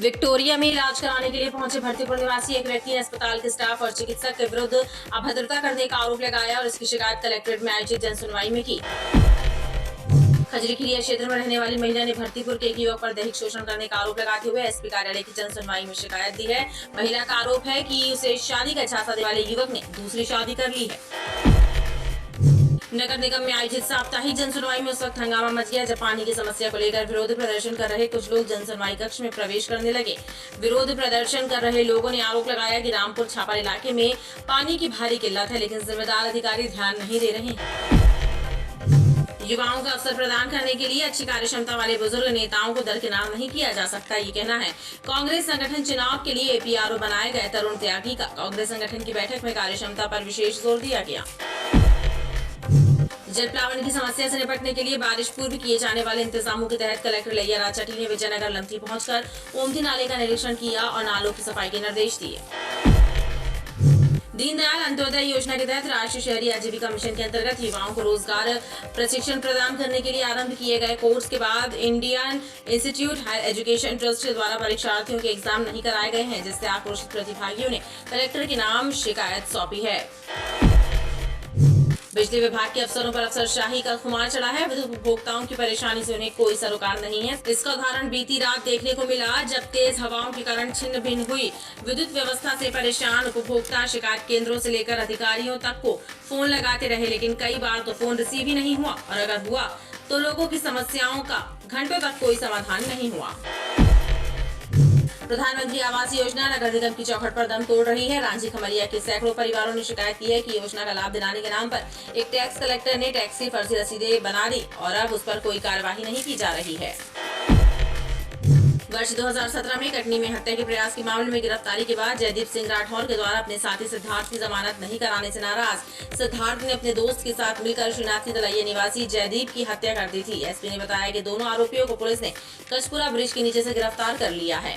Victoria में इलाज कराने के लिए पहुंचे भरतीपुर निवासी एक व्यक्ति ने अस्पताल के स्टाफ और चिकित्सक के विरुद्ध अभद्रता करने का आरोप लगाया और इसकी शिकायत कलेक्ट्रेट में आयोजित जनसुनवाई में की। खजरीखिरिया क्षेत्र में रहने वाली महिला ने भरतीपुर के एक युवक पर दैहिक शोषण करने का आरोप लगाते हुए एसपी कार्यालय की जनसुनवाई में शिकायत दी है। महिला का आरोप है कि उसे शादी का झांसा देने वाले युवक ने दूसरी शादी कर ली है। नगर निगम में आयोजित साप्ताहिक जनसुनवाई में उस वक्त हंगामा मच गया जब पानी की समस्या को लेकर विरोध प्रदर्शन कर रहे कुछ लोग जनसुनवाई कक्ष में प्रवेश करने लगे। विरोध प्रदर्शन कर रहे लोगों ने आरोप लगाया कि रामपुर छापर इलाके में पानी की भारी किल्लत है, लेकिन जिम्मेदार अधिकारी ध्यान नहीं दे रहे हैं। युवाओं का अवसर प्रदान करने के लिए अच्छी कार्यक्षमता वाले बुजुर्ग नेताओं को दरकिनार नहीं किया जा सकता, ये कहना है कांग्रेस संगठन चुनाव के लिए एपीआरओ बनाए गए तरुण त्यागी का। कांग्रेस संगठन की बैठक में कार्यक्षमता पर विशेष जोर दिया गया। जल प्लावन की समस्या से निपटने के लिए बारिश पूर्व किए जाने वाले इंतजामों के तहत कलेक्टर लैया राचाटी ने विजयनगर लमथी पहुंचकर ओमती नाले का निरीक्षण किया और नालों की सफाई के निर्देश दिए। दीनदयाल अंत्योदय योजना के तहत राष्ट्रीय शहरी आजीविका मिशन के अंतर्गत युवाओं को रोजगार प्रशिक्षण प्रदान करने के लिए आरंभ किए गए कोर्स के बाद Indian institute higher education trust द्वारा परीक्षार्थियों के एग्जाम नहीं कराए गए हैं, जिससे आक्रोशित प्रतिभागियों ने कलेक्टर के नाम शिकायत सौंपी है। बिजली विभाग के अफसरों पर अफसरशाही का खुमार चढ़ा है। विद्युत उपभोक्ताओं की परेशानी से उन्हें कोई सरोकार नहीं है। इसका उदाहरण बीती रात देखने को मिला जब तेज हवाओं के कारण छिन्न भिन्न हुई विद्युत व्यवस्था से परेशान उपभोक्ता शिकायत केंद्रों से लेकर अधिकारियों तक को फोन लगाते रहे, लेकिन कई बार तो फोन रिसीव ही नहीं हुआ और अगर हुआ तो लोगों की समस्याओं का घंटों तक कोई समाधान नहीं हुआ। प्रधानमंत्री आवास योजना नगर निगम की चौखट पर दम तोड़ रही है। रांची खमरिया के सैकड़ों परिवारों ने शिकायत की है कि योजना का लाभ दिलाने के नाम पर एक टैक्स कलेक्टर ने टैक्स की फर्जी रसीदें बना दी और अब उस पर कोई कार्यवाही नहीं की जा रही है। वर्ष 2017 में कटनी में हत्या के प्रयास के मामले में गिरफ्तारी के बाद जयदीप सिंह राठौर के द्वारा अपने साथी सिद्धार्थ की जमानत नहीं कराने से नाराज सिद्धार्थ ने अपने दोस्त के साथ मिलकर श्रीनाथी तलैया निवासी जयदीप की हत्या कर दी थी। एसपी ने बताया कि दोनों आरोपियों को पुलिस ने कचपुरा ब्रिज के नीचे से गिरफ्तार कर लिया है।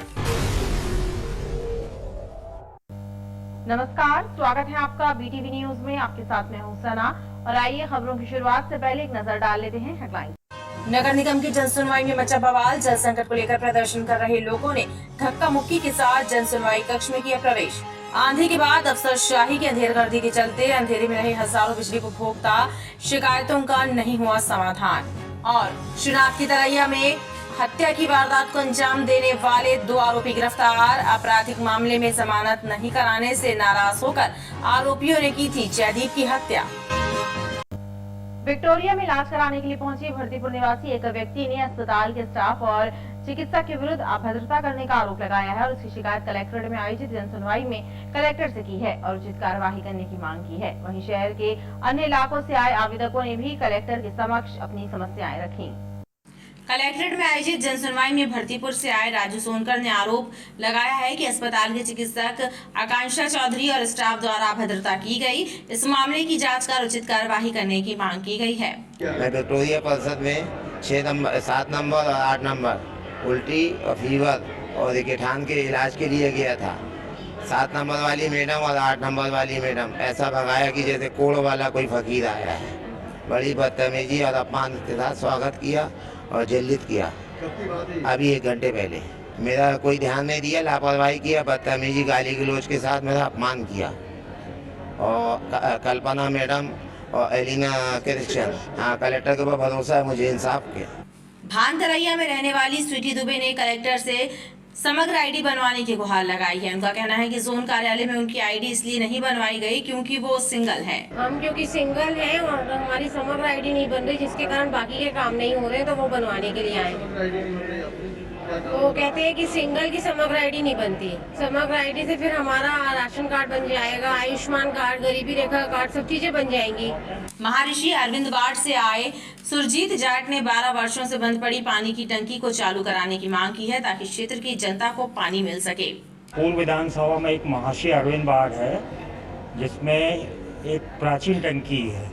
नमस्कार, स्वागत है आपका बीटीवी न्यूज में। आपके साथ मैं हूं सना और आइए खबरों की शुरुआत से पहले एक नजर डाल लेते हैं हेडलाइन। नगर निगम की जनसुनवाई में मचा बवाल। जल संकट को लेकर प्रदर्शन कर रहे लोगों ने धक्का मुक्की के साथ जनसुनवाई कक्ष में किया प्रवेश। आंधी के बाद अफसरशाही की अंधेरगर्दी के चलते अंधेरे में रहे हजारों बिजली उपभोक्ता शिकायतों का नहीं हुआ समाधान। और श्रीनाथ की तरैया में हत्या की वारदात को अंजाम देने वाले 2 आरोपी गिरफ्तार। आपराधिक मामले में जमानत नहीं कराने से नाराज होकर आरोपियों ने की थी जयदीप की हत्या। विक्टोरिया में इलाज कराने के लिए पहुंचे भरतीपुर निवासी एक व्यक्ति ने अस्पताल के स्टाफ और चिकित्सक के विरुद्ध अभद्रता करने का आरोप लगाया है और उसकी शिकायत कलेक्ट्रेट में आयोजित जनसुनवाई में कलेक्टर से की है और उचित कार्यवाही करने की मांग की है। वहीं शहर के अन्य इलाकों से आए आवेदकों ने भी कलेक्टर के समक्ष अपनी समस्याएं रखी। कलेक्ट्रेट में आयोजित जनसुनवाई में भरतीपुर से आए राजू सोनकर ने आरोप लगाया है कि अस्पताल के चिकित्सक आकांक्षा चौधरी और स्टाफ द्वारा अभद्रता की गई। इस मामले की जांच कर उचित कार्यवाही करने की मांग की गई है। विक्टोरिया परिषद में 6 नंबर 7 नंबर और 8 नंबर उल्टी और फीवर और एक ठान के इलाज के लिए गया था। 7 नंबर वाली मैडम और 8 नंबर वाली मैडम ऐसा भगाया कि जैसे कोड़ वाला कोई फकीर आया है। बड़ी बदतमीजी और अपमान के साथ स्वागत किया और जल्दित किया। अभी 1 घंटे पहले मेरा कोई ध्यान नहीं दिया, लापरवाही किया, बदतमीजी गाली गलौज के साथ मेरा अपमान किया। और कल्पना मैडम और एलिना क्रिश्चियन, हाँ, कलेक्टर के ऊपर भरोसा है मुझे इंसाफ के। भान तरैया में रहने वाली स्वीटी दुबे ने कलेक्टर से समग्र आईडी बनवाने की गुहार लगाई है। उनका कहना है कि जोन कार्यालय में उनकी आईडी इसलिए नहीं बनवाई गई क्योंकि वो सिंगल हैं। हम क्योंकि सिंगल हैं और हमारी समग्र आईडी नहीं बन रही, जिसके कारण बाकी के काम नहीं हो रहे, तो वो बनवाने के लिए आए। वो कहते हैं कि सिंगल की समग्र आईडी नहीं बनती। समग्र आईडी से फिर हमारा राशन कार्ड बन जाएगा, आयुष्मान कार्ड, गरीबी रेखा कार्ड, सब चीजें बन जाएंगी। महर्षि अरविंद वार्ड से आए सुरजीत जाट ने 12 वर्षों से बंद पड़ी पानी की टंकी को चालू कराने की मांग की है ताकि क्षेत्र की जनता को पानी मिल सके। पूर्व विधानसभा में एक महर्षि अरविंद वार्ड है जिसमें एक प्राचीन टंकी है,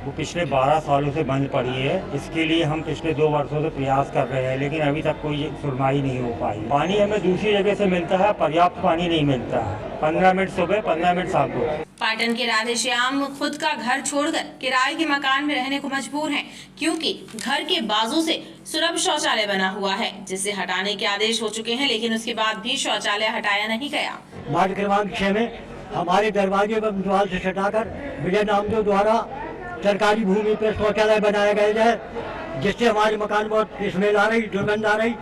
वो पिछले 12 सालों से बंद पड़ी है। इसके लिए हम पिछले 2 वर्षों से प्रयास कर रहे हैं, लेकिन अभी तक कोई सुनवाई नहीं हो पाई। पानी हमें दूसरी जगह से मिलता है, पर्याप्त पानी नहीं मिलता है। 15 मिनट सुबह, 15 मिनट शाम को। पाटन के राधेश्याम खुद का घर छोड़कर किराए के मकान में रहने को मजबूर हैं, क्योंकि घर के बाजू से सुलभ शौचालय बना हुआ है, जिसे हटाने के आदेश हो चुके हैं, लेकिन उसके बाद भी शौचालय हटाया नहीं गया। वार्ड क्रमांक 6 में हमारे दरवाजे पर दीवार से सटाकर विजय नामदेव द्वारा सरकारी भूमि पर शौचालय बनाया गया है, जिससे हमारे मकान बहुत स्मेल आ रही, दुर्गंध आ रही।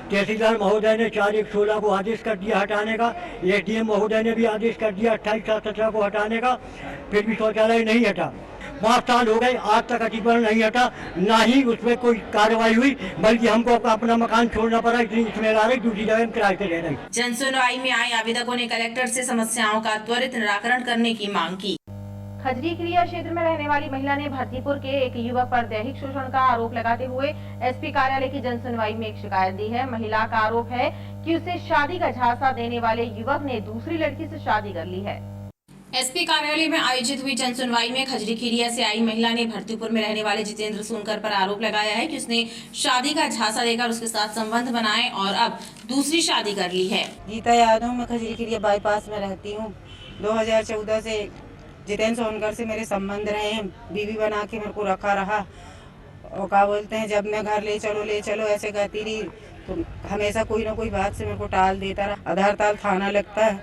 तहसीलदार महोदय ने 4/1/16 को आदेश कर दिया हटाने का, एसडीएम महोदय ने भी आदेश कर दिया 28/7/17 को हटाने का, फिर भी शौचालय नहीं हटा। 5 साल हो गए, आज तक अतिक्रमण नहीं हटा, ना ही उसमें कोई कार्रवाई हुई, बल्कि हमको अपना मकान छोड़ना पड़ा, इतनी स्मेल आ रही, दूसरी जगह किराए पे रह रही। जन सुनवाई में आए आवेदकों ने कलेक्टर से समस्याओं का त्वरित निराकरण करने की मांग की। खजरी क्रिया क्षेत्र में रहने वाली महिला ने भरतीपुर के एक युवक पर दैहिक शोषण का आरोप लगाते हुए एसपी कार्यालय की जन सुनवाई में एक शिकायत दी है। महिला का आरोप है कि उसे शादी का झांसा देने वाले युवक ने दूसरी लड़की से शादी कर ली है। एसपी कार्यालय में आयोजित हुई जन सुनवाई में खजरी खीरिया से आई महिला ने भरतीपुर में रहने वाले जितेंद्र सोनकर पर आरोप लगाया है कि उसने शादी का झांसा देकर उसके साथ संबंध बनाए और अब दूसरी शादी कर ली है। गीता यादव, मैं खजरी खीरिया बाईपास में रहती हूँ। 2014 से जितेंद्र सोनकर से मेरे संबंध रहे हैं, बीवी बना के मेरे को रखा रहा और क्या बोलते हैं, जब मैं घर ले चलो ऐसे कहती रही, तो हमेशा कोई ना कोई बात से मेरे को टाल देता रहा। आधारताल थाना लगता है,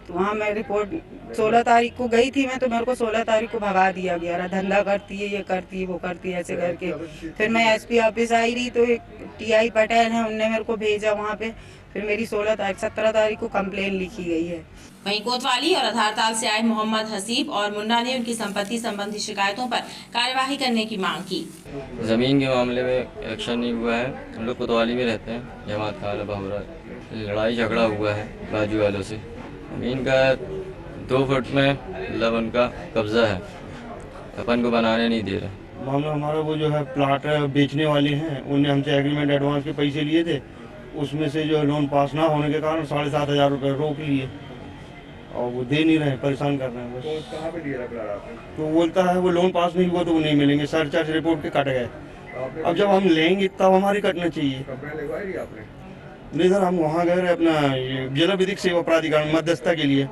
तो वहाँ मैं रिपोर्ट 16 तारीख को गई थी मैं, तो मेरे को 16 तारीख को भगा दिया गया रहा, धंधा करती है, ये करती है, वो करती है, ऐसे करके। फिर मैं एसपी ऑफिस आई रही, तो एक टीआई पटेल है, उनने मेरे को भेजा वहाँ पे। फिर मेरी 17 तारीख को कंप्लेन लिखी गई है। वहीं कोतवाली और आधारताल से आए मोहम्मद हसीब और मुन्ना ने उनकी संपत्ति संबंधी शिकायतों पर कार्यवाही करने की मांग की। जमीन के मामले में एक्शन नहीं हुआ है। हम लोग कोतवाली में रहते हैं, जमात खाना बहुरा, लड़ाई झगड़ा हुआ है बाजू वालों से। जमीन का 2 फुट में मतलब उनका कब्जा है, अपन को बनाने नहीं दे रहा। मामला हमारा वो जो है प्लाट बेचने वाले हैं, उन्हें हमसे एग्रीमेंट एडवांस के पैसे लिए थे, उसमें से जो लोन पास ना होने के कारण 7,500 रुपये रोक लिए और वो दे नहीं रहे, परेशान कर रहे हैं बस। तो कहाँ पे लिया रहा? तो बोलता है वो लोन पास नहीं हुआ तो वो नहीं मिलेंगे, सर्चार्ज रिपोर्ट के कट गए। अब जब हम लेंगे तब हमारी कटना चाहिए। नहीं सर, हम वहाँ गए अपना जिला विधिक सेवा प्राधिकरण मध्यस्थता के लिए,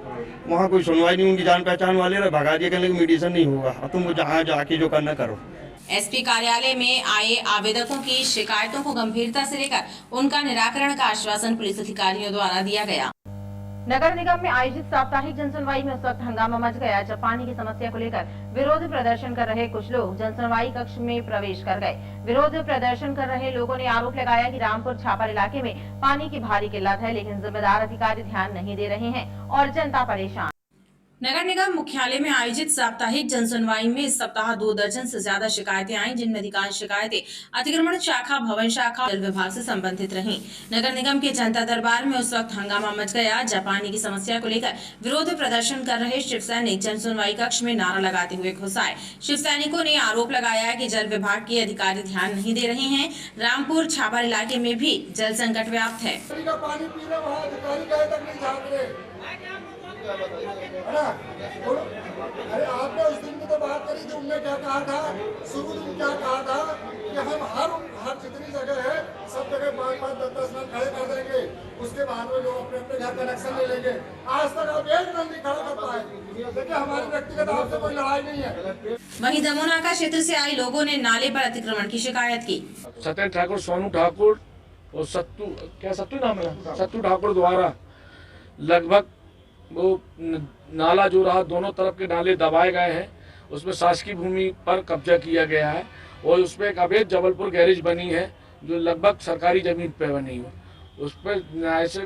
वहाँ कोई सुनवाई नहीं, उनकी जान पहचान वाले रहे, भगा दिया, कहने मीडिएशन नहीं होगा, तुम जहाँ जाके जो करना करो। एसपी कार्यालय में आए आवेदकों की शिकायतों को गंभीरता से लेकर उनका निराकरण का आश्वासन पुलिस अधिकारियों द्वारा दिया गया। नगर निगम में आयोजित साप्ताहिक जनसुनवाई में उस वक्त हंगामा मच गया जब पानी की समस्या को लेकर विरोध प्रदर्शन कर रहे कुछ लोग जनसुनवाई कक्ष में प्रवेश कर गए। विरोध प्रदर्शन कर रहे लोगों ने आरोप लगाया कि रामपुर छापर इलाके में पानी की भारी किल्लत है, लेकिन जिम्मेदार अधिकारी ध्यान नहीं दे रहे हैं और जनता परेशान। नगर निगम मुख्यालय में आयोजित साप्ताहिक जनसुनवाई में इस सप्ताह 2 दर्जन से ज्यादा शिकायतें आईं, जिनमें अधिकांश शिकायतें अतिक्रमण शाखा, भवन शाखा, जल विभाग से संबंधित रहीं। नगर निगम के जनता दरबार में उस वक्त हंगामा मच गया जब पानी की समस्या को लेकर विरोध प्रदर्शन कर रहे शिव सैनिक जनसुनवाई कक्ष में नारा लगाते हुए घुस आए। शिव सैनिकों ने आरोप लगाया कि जल विभाग के अधिकारी ध्यान नहीं दे रहे हैं। रामपुर छापर इलाके में भी जल संकट व्याप्त है। अरे आपने उस दिन की तो बात करी थी, उनने क्या कहा था, शुरू में क्या कहा था कि हम हर जितनी जगह है सब जगह 5-5, 10-10 नल खड़े कर देंगे, उसके बाद में लोग अपने घर कनेक्शन ले लेंगे। आज तक आप एक नल नहीं खड़ा कर पाए। देखिए, हमारी व्यक्तिगत आपसे कोई लड़ाई नहीं है। वहीं दमोनाका क्षेत्र से आए लोगों ने नाले पर अतिक्रमण की शिकायत की। सत्येंद्र ठाकुर, सोनू ठाकुर और सत्तू नाम है, सत्तू ठाकुर द्वारा लगभग वो नाला जो रहा, दोनों तरफ के नाले दबाए गए हैं, उसमें शासकीय भूमि पर कब्जा किया गया है और उसमें एक अवैध जबलपुर गैरेज बनी है जो लगभग सरकारी जमीन पर बनी है। उस पर न्याय से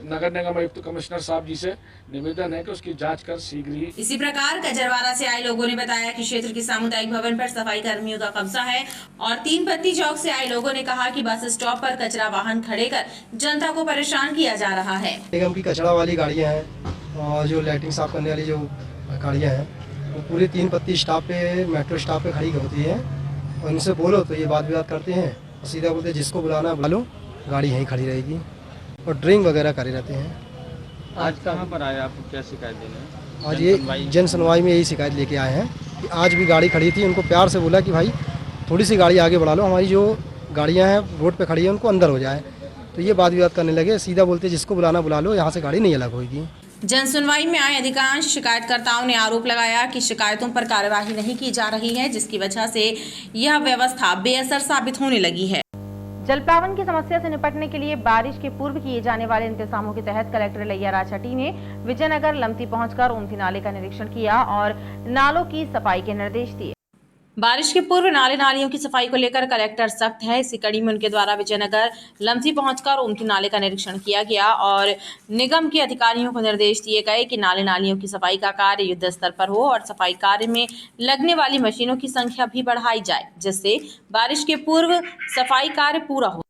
नगर निगम आयुक्त कमिश्नर साहब जी से निवेदन है कि उसकी जांच कर शीघ्र ही। इसी प्रकार कजरवाड़ा से आए लोगों ने बताया कि क्षेत्र के सामुदायिक भवन पर सफाई कर्मियों का कब्जा है और 3 पत्ती चौक से आए लोगों ने कहा कि बस स्टॉप पर कचरा वाहन खड़े कर जनता को परेशान किया जा रहा है। निगम की कचरा वाली गाड़ियाँ हैं और जो लैट्रिन साफ करने वाली जो गाड़ियाँ हैं वो पूरी 3 पत्ती स्टॉप पे, मेट्रो स्टॉप पे खड़ी होती है और इनसे बोलो तो ये बात विवाद करते हैं और सीधा बोलते जिसको बुलाना बुला लो, गाड़ी यहीं खड़ी रहेगी और ड्रिंक वगैरह करे रहते हैं। आज कहाँ पर आए, आपको क्या शिकायत देना है? आज ये जन सुनवाई में यही शिकायत लेके आए हैं कि आज भी गाड़ी खड़ी थी, उनको प्यार से बोला कि भाई थोड़ी सी गाड़ी आगे बढ़ा लो, हमारी जो गाड़ियाँ हैं रोड पे खड़ी है उनको अंदर हो जाए, तो ये बात विवाद करने लगे। सीधा बोलते जिसको बुलाना बुला लो, यहाँ से गाड़ी नहीं अलग होगी। जनसुनवाई में आए अधिकांश शिकायतकर्ताओं ने आरोप लगाया कि शिकायतों पर कार्यवाही नहीं की जा रही है, जिसकी वजह से यह व्यवस्था बेअसर साबित होने लगी है। जलप्लावन की समस्या से निपटने के लिए बारिश के पूर्व किए जाने वाले इंतजामों के तहत कलेक्टर लैया राजहटी ने विजयनगर लमती पहुंचकर ओमती नाले का निरीक्षण किया और नालों की सफाई के निर्देश दिए। बारिश के पूर्व नाले नालियों की सफाई को लेकर कलेक्टर सख्त है। इसी कड़ी में उनके द्वारा विजयनगर लमती पहुंचकर ओमती नाले का निरीक्षण किया गया और निगम के अधिकारियों को निर्देश दिए गए कि नाले नालियों की सफाई का कार्य युद्ध स्तर पर हो और सफाई कार्य में लगने वाली मशीनों की संख्या भी बढ़ाई जाए, जिससे बारिश के पूर्व सफाई कार्य पूरा हो।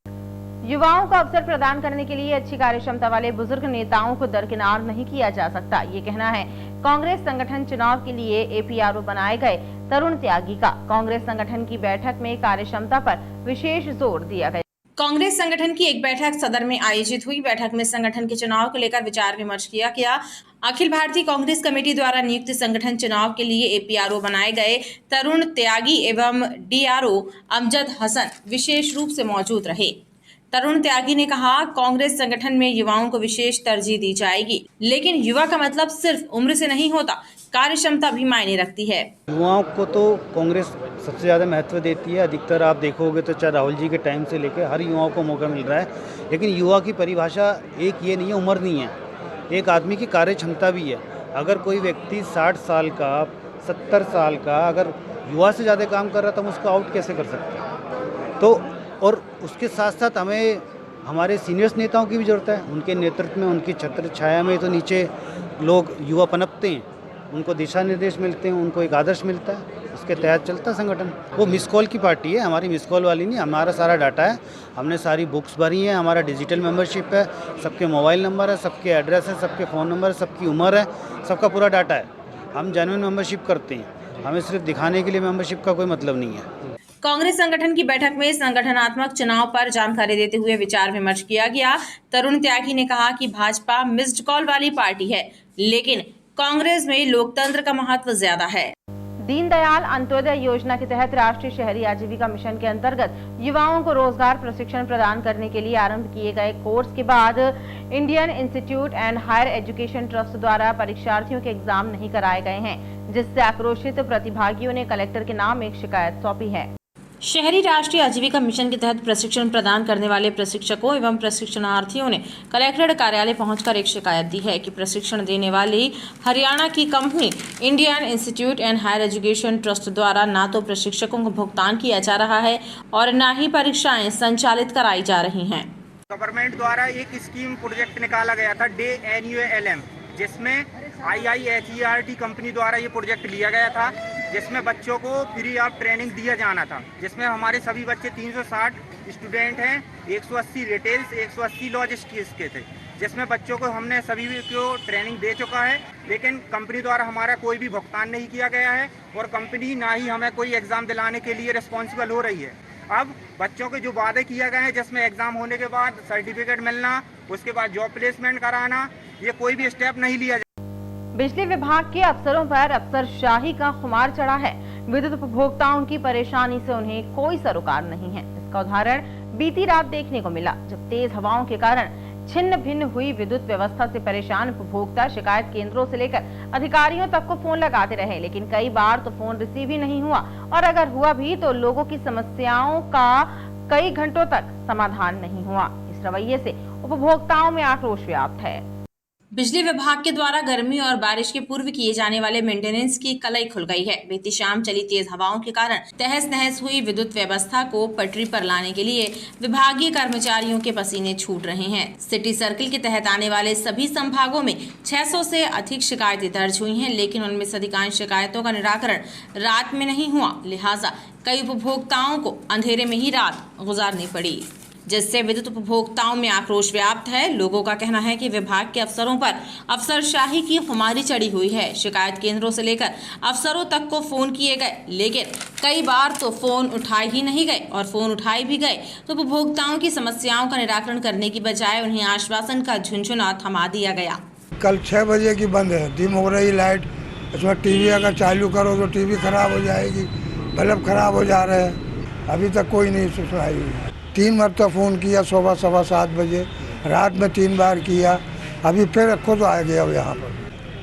युवाओं को अवसर प्रदान करने के लिए अच्छी कार्यक्षमता वाले बुजुर्ग नेताओं को दरकिनार नहीं किया जा सकता, ये कहना है कांग्रेस संगठन चुनाव के लिए APRO बनाए गए तरुण त्यागी का। कांग्रेस संगठन की बैठक में कार्यक्षमता पर विशेष जोर दिया गया। कांग्रेस संगठन की एक बैठक सदर में आयोजित हुई। बैठक में संगठन के चुनाव को लेकर विचार विमर्श किया गया। अखिल भारतीय कांग्रेस कमेटी द्वारा नियुक्त संगठन चुनाव के लिए APRO बनाए गए तरुण त्यागी एवं DRO अमजद हसन विशेष रूप से मौजूद रहे। तरुण त्यागी ने कहा, कांग्रेस संगठन में युवाओं को विशेष तरजीह दी जाएगी, लेकिन युवा का मतलब सिर्फ उम्र से नहीं होता, कार्यक्षमता भी मायने रखती है। युवाओं को तो कांग्रेस सबसे ज़्यादा महत्व देती है। अधिकतर आप देखोगे तो चाहे राहुल जी के टाइम से लेकर हर युवाओं को मौका मिल रहा है, लेकिन युवा की परिभाषा एक ये नहीं है, उम्र नहीं है, एक आदमी की कार्य क्षमता भी है। अगर कोई व्यक्ति 60 साल का 70 साल का अगर युवा से ज़्यादा काम कर रहा है तो हम उसको आउट कैसे कर सकते हैं। तो और उसके साथ साथ हमें हमारे सीनियर्स नेताओं की भी ज़रूरत है। उनके नेतृत्व में, उनकी छत्र छाया में तो नीचे लोग युवा पनपते हैं, उनको दिशा निर्देश मिलते हैं, उनको एक आदर्श मिलता है, उसके तहत चलता है संगठन। वो मिस कॉल की पार्टी है, हमारी मिस कॉल वाली नहीं। हमारा सारा डाटा है, हमने सारी बुक्स भरी हैं, हमारा डिजिटल मेंबरशिप है, सबके मोबाइल नंबर है, सबके एड्रेस है, सबके फ़ोन नंबर है, सबकी उम्र है, सबका पूरा डाटा है। हम जेन्युइन मेंबरशिप करते हैं, हमें सिर्फ दिखाने के लिए मेंबरशिप का कोई मतलब नहीं है। कांग्रेस संगठन की बैठक में संगठनात्मक चुनाव पर जानकारी देते हुए विचार विमर्श किया गया। तरुण त्यागी ने कहा कि भाजपा मिस्ड कॉल वाली पार्टी है, लेकिन कांग्रेस में लोकतंत्र का महत्व ज्यादा है। दीनदयाल अंत्योदय योजना के तहत राष्ट्रीय शहरी आजीविका मिशन के अंतर्गत युवाओं को रोजगार प्रशिक्षण प्रदान करने के लिए आरंभ किए गए कोर्स के बाद Indian institute and higher education trust द्वारा परीक्षार्थियों के एग्जाम नहीं कराए गए हैं, जिससे आक्रोशित प्रतिभागियों ने कलेक्टर के नाम एक शिकायत सौंपी है। शहरी राष्ट्रीय आजीविका मिशन के तहत प्रशिक्षण प्रदान करने वाले प्रशिक्षकों एवं प्रशिक्षणार्थियों ने कलेक्टर कार्यालय पहुंचकर एक शिकायत दी है कि प्रशिक्षण देने वाली हरियाणा की company Indian institute and higher education trust द्वारा ना तो प्रशिक्षकों को भुगतान किया जा रहा है और न ही परीक्षाएं संचालित कराई जा रही हैं। गवर्नमेंट द्वारा एक स्कीम प्रोजेक्ट निकाला गया था DNULM, जिसमें IIHERT कंपनी द्वारा ये प्रोजेक्ट लिया गया था, जिसमें बच्चों को फ्री ऑफ ट्रेनिंग दिया जाना था, जिसमें हमारे सभी बच्चे 360 स्टूडेंट हैं, 180 रिटेल्स, 180 लॉजिस्टिक्स के थे, जिसमें बच्चों को हमने सभी को ट्रेनिंग दे चुका है, लेकिन कंपनी द्वारा हमारा कोई भी भुगतान नहीं किया गया है और कंपनी ना ही हमें कोई एग्ज़ाम दिलाने के लिए रिस्पॉन्सिबल हो रही है। अब बच्चों के जो वादे किए गए हैं, जिसमें एग्ज़ाम होने के बाद सर्टिफिकेट मिलना, उसके बाद जॉब प्लेसमेंट कराना, ये कोई भी स्टेप नहीं लिया। बिजली विभाग के अफसरों पर अफसरशाही का खुमार चढ़ा है। विद्युत उपभोक्ताओं की परेशानी से उन्हें कोई सरोकार नहीं है। इसका उदाहरण बीती रात देखने को मिला, जब तेज हवाओं के कारण छिन्न भिन्न हुई विद्युत व्यवस्था से परेशान उपभोक्ता शिकायत केंद्रों से लेकर अधिकारियों तक को फोन लगाते रहे, लेकिन कई बार तो फोन रिसीव ही नहीं हुआ और अगर हुआ भी तो लोगों की समस्याओं का कई घंटों तक समाधान नहीं हुआ। इस रवैये से उपभोक्ताओं में आक्रोश व्याप्त है। बिजली विभाग के द्वारा गर्मी और बारिश के पूर्व किए जाने वाले मेंटेनेंस की कलई खुल गई है। बीती शाम चली तेज हवाओं के कारण तहस नहस हुई विद्युत व्यवस्था को पटरी पर लाने के लिए विभागीय कर्मचारियों के पसीने छूट रहे हैं। सिटी सर्किल के तहत आने वाले सभी संभागों में 600 से अधिक शिकायतें दर्ज हुई हैं, लेकिन उनमें से अधिकांश शिकायतों का निराकरण रात में नहीं हुआ, लिहाजा कई उपभोक्ताओं को अंधेरे में ही रात गुजारनी पड़ी, जिससे विद्युत उपभोक्ताओं में आक्रोश व्याप्त है। लोगों का कहना है कि विभाग के अफसरों पर अफसरशाही की खुमारी चढ़ी हुई है। शिकायत केंद्रों से लेकर अफसरों तक को फोन किए गए, लेकिन कई बार तो फोन उठाए ही नहीं गए और फोन उठाए भी गए तो उपभोक्ताओं की समस्याओं का निराकरण करने की बजाय उन्हें आश्वासन का झुनझुना थमा दिया गया। कल 6 बजे की बंद है, डिम हो रही लाइट, इसमें टीवी अगर चालू करो तो टीवी खराब हो जाएगी, बल्ब खराब हो जा रहे हैं। अभी तक कोई नहीं सुनवाई हुई। 3 मरतबा फ़ोन किया, सुबह 7:15 बजे, रात में 3 बार किया, अभी फिर खुद आ गया अब यहाँ पर।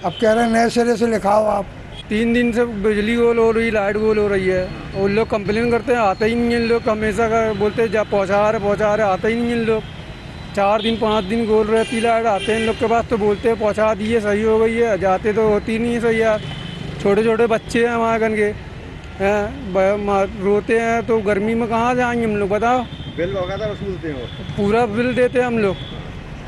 अब कह रहे हैं नए सिरे से लिखाओ आप। 3 दिन से बिजली गोल हो रही, लाइट गोल हो रही है और लोग कंप्लेन करते हैं, आते ही नहीं हैं लोग। हमेशा का बोलते हैं जब पहुँचा रहे, आते ही नहीं हैं लोग। 4 दिन 5 दिन गोल रहती लाइट, आते हैं इन लोग के पास तो बोलते हैं पहुँचा दिए, सही हो गई है, जाते तो होती नहीं है सही यार। छोटे छोटे बच्चे हैं हमारे गन के हैं, रोते हैं तो गर्मी में कहाँ जाएंगे हम लोग बताओ। बिल वगैरह वसूलते हैं? पूरा बिल देते हैं हम लोग,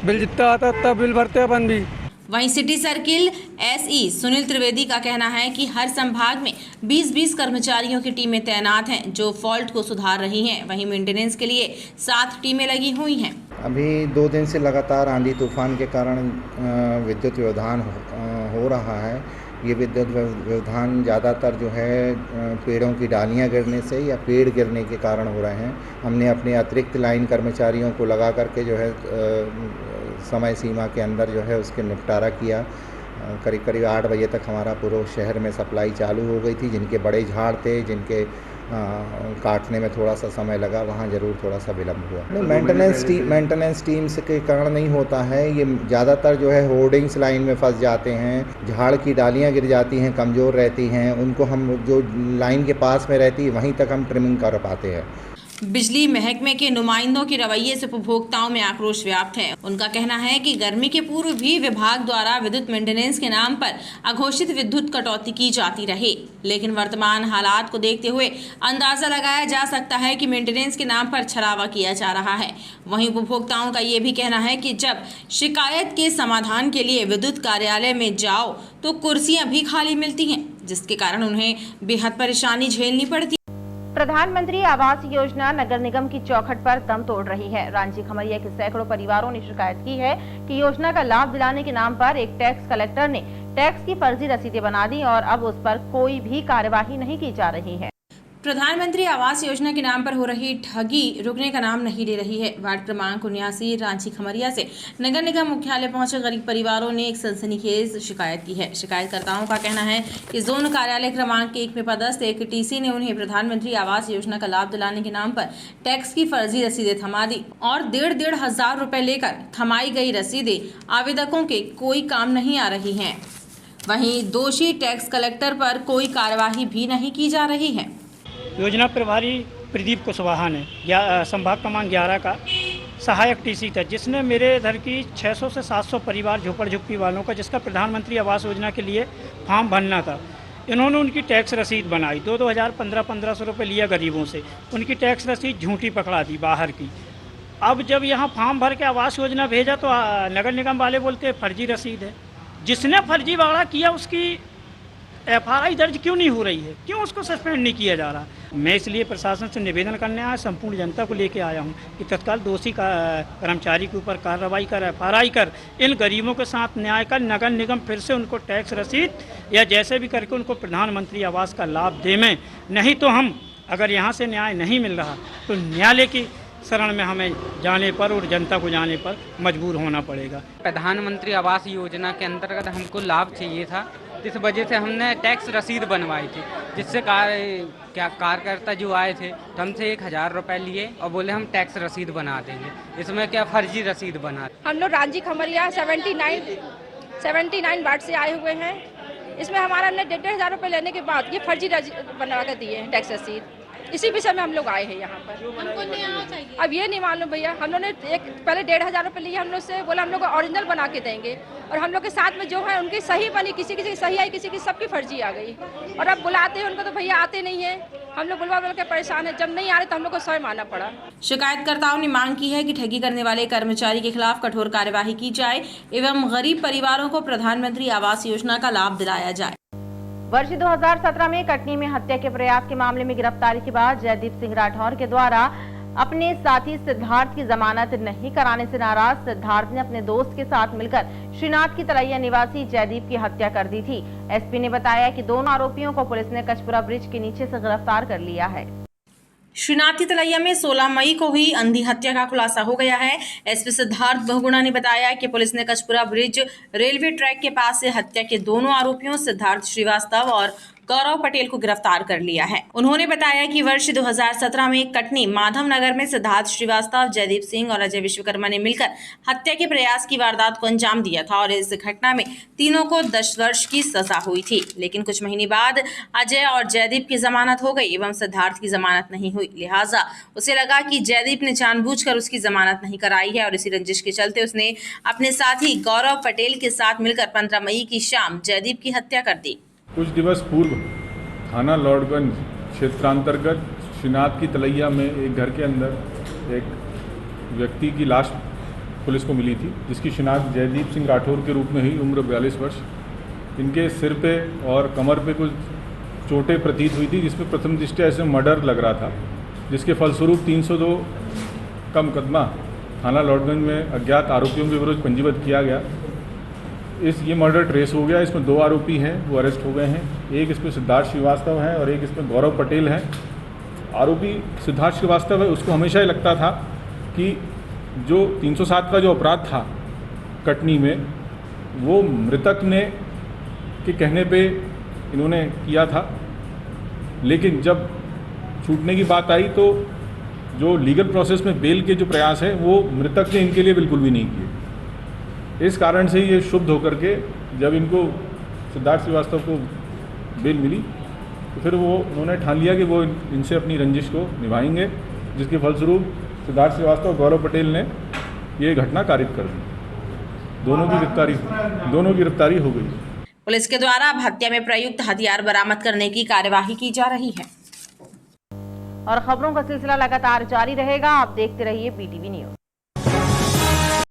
बिल जितना आता है उतना बिल भरते हैं अपन भी। वहीं city circle SE Sunil Trivedi का कहना है कि हर संभाग में 20-20 कर्मचारियों की टीमें तैनात हैं जो फॉल्ट को सुधार रही हैं। वहीं मेंटेनेंस के लिए 7 टीमें लगी हुई हैं। अभी 2 दिन से लगातार आंधी तूफान के कारण विद्युत व्यवधान हो रहा है। ये विद्युत व्यवधान ज़्यादातर जो है पेड़ों की डालियां गिरने से या पेड़ गिरने के कारण हो रहे हैं। हमने अपने अतिरिक्त लाइन कर्मचारियों को लगा करके जो है समय सीमा के अंदर जो है उसके निपटारा किया। करीब 8 बजे तक हमारा पूरे शहर में सप्लाई चालू हो गई थी। जिनके बड़े झाड़ थे, जिनके काटने में थोड़ा सा समय लगा, वहाँ ज़रूर थोड़ा सा विलम्ब हुआ। मेंटेनेंस टीम्स के कारण नहीं होता है, ये ज़्यादातर जो है होर्डिंग्स लाइन में फंस जाते हैं, झाड़ की डालियाँ गिर जाती हैं, कमज़ोर रहती हैं, उनको हम जो लाइन के पास में रहती है वहीं तक हम ट्रिमिंग कर पाते हैं। बिजली महकमे के नुमाइंदों के रवैये से उपभोक्ताओं में आक्रोश व्याप्त है। उनका कहना है कि गर्मी के पूर्व भी विभाग द्वारा विद्युत मेंटेनेंस के नाम पर अघोषित विद्युत कटौती की जाती रही, लेकिन वर्तमान हालात को देखते हुए अंदाजा लगाया जा सकता है कि मेंटेनेंस के नाम पर छलावा किया जा रहा है। वहीं उपभोक्ताओं का ये भी कहना है कि जब शिकायत के समाधान के लिए विद्युत कार्यालय में जाओ तो कुर्सियां भी खाली मिलती हैं, जिसके कारण उन्हें बेहद परेशानी झेलनी पड़ती। प्रधानमंत्री आवास योजना नगर निगम की चौखट पर दम तोड़ रही है। रांची खमरिया के सैकड़ों परिवारों ने शिकायत की है कि योजना का लाभ दिलाने के नाम पर एक टैक्स कलेक्टर ने टैक्स की फर्जी रसीदें बना दी और अब उस पर कोई भी कार्यवाही नहीं की जा रही है। प्रधानमंत्री आवास योजना के नाम पर हो रही ठगी रुकने का नाम नहीं ले रही है। वार्ड क्रमांक 79 रांची खमरिया से नगर निगम मुख्यालय पहुंचे गरीब परिवारों ने एक सनसनीखेज शिकायत की है। शिकायतकर्ताओं का कहना है कि जोन कार्यालय क्रमांक 1 में पदस्थ एक टीसी ने उन्हें प्रधानमंत्री आवास योजना का लाभ दिलाने के नाम पर टैक्स की फर्जी रसीदें थमा दी और 1.5 हजार रुपए लेकर थमाई गई रसीदें आवेदकों के कोई काम नहीं आ रही है। वहीं दोषी टैक्स कलेक्टर पर कोई कार्यवाही भी नहीं की जा रही है। योजना प्रभारी प्रदीप कुशवाहा ने संभाग क्रमांक 11 का सहायक टीसी था, जिसने मेरे इधर की 600 से 700 परिवार झोपड़ झुग्गी वालों का, जिसका प्रधानमंत्री आवास योजना के लिए फॉर्म भरना था, इन्होंने उनकी टैक्स रसीद बनाई, 2-2 हज़ार 1500 रुपये लिया गरीबों से। उनकी टैक्स रसीद झूठी पकड़ा दी बाहर की। अब जब यहाँ फॉर्म भर के आवास योजना भेजा तो नगर निगम वाले बोलते हैं फर्जी रसीद है। जिसने फर्जी वाड़ा किया उसकी FIR दर्ज क्यों नहीं हो रही है, क्यों उसको सस्पेंड नहीं किया जा रहा। मैं इसलिए प्रशासन से निवेदन करने आया, संपूर्ण जनता को लेके आया हूँ कि तत्काल दोषी कर्मचारी के ऊपर कार्रवाई कर, FIR कर, इन गरीबों के साथ न्याय कर, नगर निगम फिर से उनको टैक्स रसीद या जैसे भी करके उनको प्रधानमंत्री आवास का लाभ देवें। नहीं तो हम, अगर यहाँ से न्याय नहीं मिल रहा तो न्यायालय की शरण में हमें जाने पर और जनता को जाने पर मजबूर होना पड़ेगा। प्रधानमंत्री आवास योजना के अंतर्गत हमको लाभ चाहिए था, इस वजह से हमने टैक्स रसीद बनवाई थी, जिससे कार्यकर्ता जो आए थे तो हमसे 1000 रुपये लिए और बोले हम टैक्स रसीद बना देंगे। इसमें क्या फर्जी रसीद बना। हम लोग रांची खमरिया 79 वार्ड से आए हुए हैं। इसमें हमारा हमने 1.5 हज़ार रुपये लेने के बाद ये फर्जी बनवा कर दिए हैं टैक्स रसीद। इसी विषय में हम लोग आए हैं यहाँ पर। हमको न्याय चाहिए। अब ये नहीं मालूम भैया, हम लोग ने पहले 1.5 हज़ार रुपये लिए, हम लोग से बोला हम लोग को ओरिजिनल बना के देंगे और हम लोग के साथ में जो है उनकी सही बनी, किसी की सही आई, किसी की सबकी फर्जी आ गई। और अब बुलाते हैं उनको तो भैया आते नहीं है। हम लोग बुलवा के परेशान है, जब नहीं आ रहे तो हम लोग को स्वयं आना पड़ा। शिकायतकर्ताओं ने मांग की है कि ठगी करने वाले कर्मचारी के खिलाफ कठोर कार्यवाही की जाए एवं गरीब परिवारों को प्रधानमंत्री आवास योजना का लाभ दिलाया जाए। वर्ष 2017 में कटनी में हत्या के प्रयास के मामले में गिरफ्तारी के बाद जयदीप सिंह राठौर के द्वारा अपने साथी सिद्धार्थ की जमानत नहीं कराने से नाराज सिद्धार्थ ने अपने दोस्त के साथ मिलकर श्रीनाथ की तलैया निवासी जयदीप की हत्या कर दी थी। एसपी ने बताया कि दोनों आरोपियों को पुलिस ने कचपुरा ब्रिज के नीचे से गिरफ्तार कर लिया है। श्रीनाथ की तलैया में 16 मई को हुई अंधी हत्या का खुलासा हो गया है। एसपी सिद्धार्थ बहुगुणा ने बताया कि पुलिस ने कचपुरा ब्रिज रेलवे ट्रैक के पास से हत्या के दोनों आरोपियों सिद्धार्थ श्रीवास्तव और गौरव पटेल को गिरफ्तार कर लिया है। उन्होंने बताया कि वर्ष 2017 में कटनी माधव नगर में सिद्धार्थ श्रीवास्तव, जयदीप सिंह और अजय विश्वकर्मा ने मिलकर हत्या के प्रयास की वारदात को अंजाम दिया था और इस घटना में तीनों को 10 वर्ष की सजा हुई थी। लेकिन कुछ महीने बाद अजय और जयदीप की जमानत हो गई एवं सिद्धार्थ की जमानत नहीं हुई। लिहाजा उसे लगा कि जयदीप ने जानबूझकर उसकी जमानत नहीं कराई है और इसी रंजिश के चलते उसने अपने साथी गौरव पटेल के साथ मिलकर 15 मई की शाम जयदीप की हत्या कर दी। कुछ दिवस पूर्व थाना लॉर्डगंज क्षेत्रांतर्गत श्रीनाथ की तलैया में एक घर के अंदर एक व्यक्ति की लाश पुलिस को मिली थी, जिसकी शिनाख्त जयदीप सिंह राठौर के रूप में हुई, उम्र 42 वर्ष। इनके सिर पे और कमर पे कुछ चोटें प्रतीत हुई थी, जिसमें प्रथम दृष्टया ऐसे मर्डर लग रहा था, जिसके फलस्वरूप 302 का मुकदमा थाना लॉर्डगंज में अज्ञात आरोपियों के विरुद्ध पंजीबद्ध किया गया। ये मर्डर ट्रेस हो गया। इसमें 2 आरोपी हैं, वो अरेस्ट हो गए हैं। एक इसमें सिद्धार्थ श्रीवास्तव है और एक इसमें गौरव पटेल है। आरोपी सिद्धार्थ श्रीवास्तव है, उसको हमेशा ही लगता था कि जो 307 का जो अपराध था कटनी में, वो मृतक ने के कहने पे इन्होंने किया था। लेकिन जब छूटने की बात आई तो जो लीगल प्रोसेस में बेल के जो प्रयास है वो मृतक ने इनके लिए बिल्कुल भी नहीं किए। इस कारण से ये शुद्ध होकर के जब इनको सिद्धार्थ श्रीवास्तव को बेल मिली तो फिर वो उन्होंने ठान लिया कि वो इनसे अपनी रंजिश को निभाएंगे, जिसके फलस्वरूप सिद्धार्थ श्रीवास्तव और गौरव पटेल ने ये घटना कारित कर दी। दोनों की गिरफ्तारी हो गई। पुलिस के द्वारा अब हत्या में प्रयुक्त हथियार बरामद करने की कार्यवाही की जा रही है। और खबरों का सिलसिला लगातार जारी रहेगा। आप देखते रहिए BTV न्यूज।